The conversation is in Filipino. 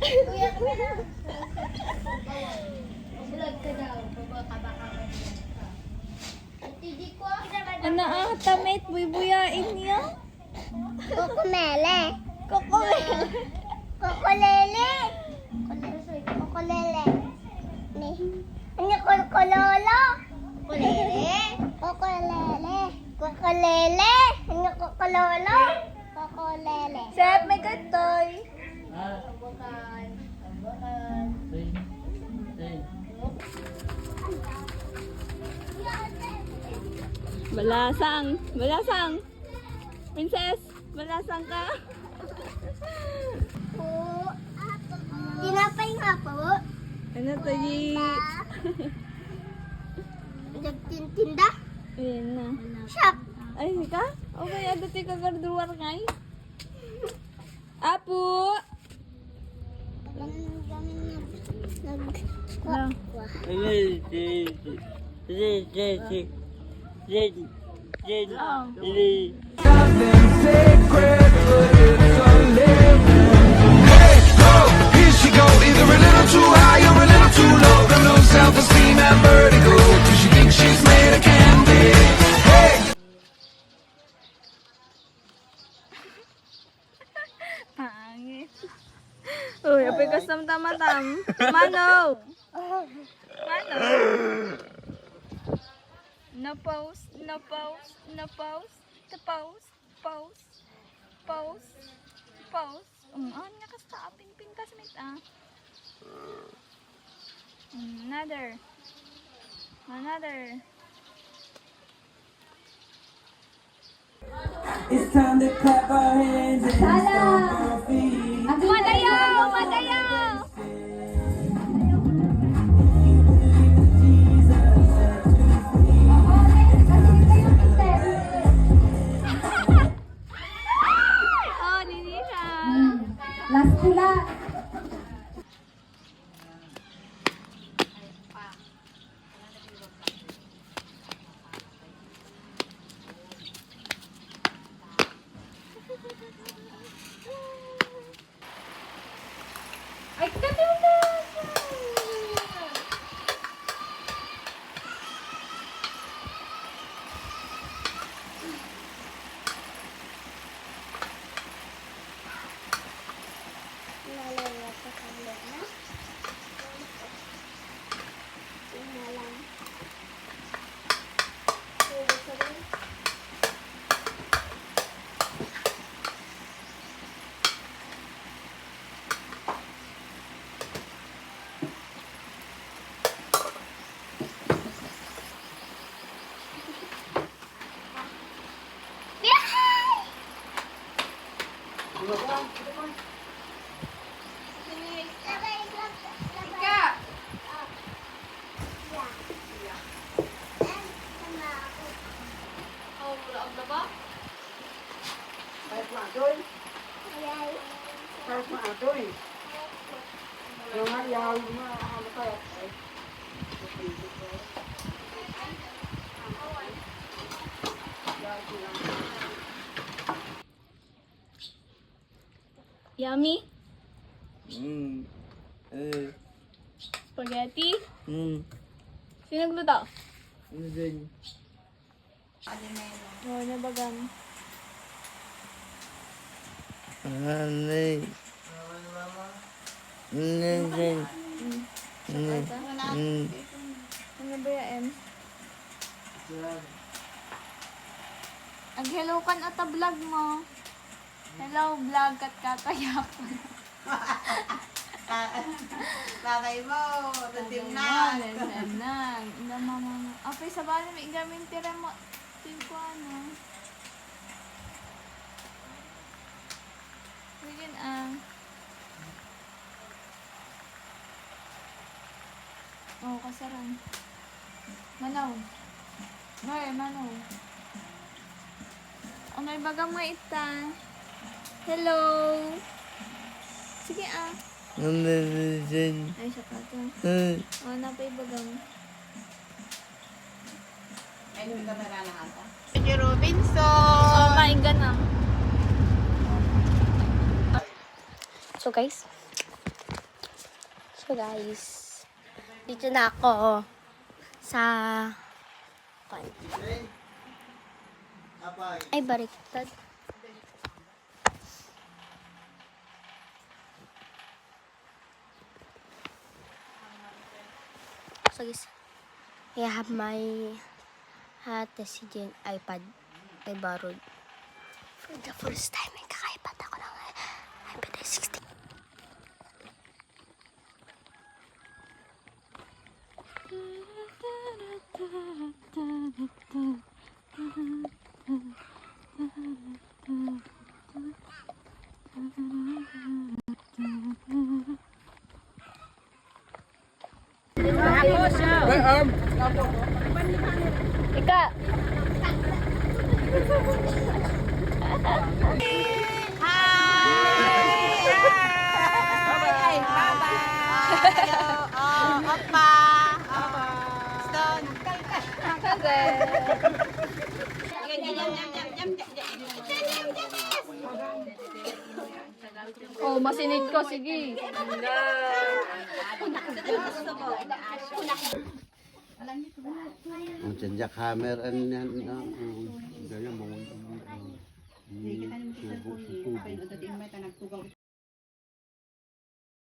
Kuya ka na. Vlog ka daw. Baba ka baka Tidi ko. Ano ah, tamit, buy-buyain niya. Kukumele. Kukulele. Kukulele. Kukulele. Ni. Ano kukulolo? Kukulele. Kukulele. Kukulele. Ano kukulolo? Kukulele. Sep, may good toy. Bukan. Bukan. Balasang. Balasang. Princess, balasang ka. Po. Tinapay nga po. Ano to, Yi? Nagtintinda. Ayan na. Shop. Ay, ka? Okay, adati ka garduwar ngay. Apo! Ano? Oh. Nothing sacred, but it's a living. Hey, go! Here she go, either a little too high or a little too low. Got no self-esteem and vertigo, 'cause she thinks she's made of candy. Hey! Pangit. Uy, apay kasam tamatam. Mano! Mano! No pose, no pose, no pose. To pose, pose, pose, pose. Ano ka sa ping-ping kasmit ah. Another. Another. It's time to clap our hands and stomp our feet. Madayaw! Madayaw! Oh, Linisha! Last pula. Ay, katulad! Yummy? Spaghetti? Sino nagluto? Oh, nabagan. Ano ba yan? Ag-hello kan ata vlog mo. Hello vlog kat katayak. Tatay mo, tatimnan. Nang. Ina mama. Apay sa bali may gamin tira mo. Tin ko ano. Bigyan ang. Oh, kasaran. Manaw. Noy, manaw. Oh, may bagang may ita. Hello. Sige ah. Ay, siya pa to. Oh, napay bagang. Ay, nung kamera na ata. Oh my God na. So guys, So guys, dito na ako sa ay baliktad. So guys, I have my decision iPad. I borrowed. For the first time, may kaka-iPad ako ng iPad 16. Ika! Bye-bye. Bye-bye. Opa. Stone. Oh, masinit ko. Sige. Ang tsadya camera yan. Ganyan mo.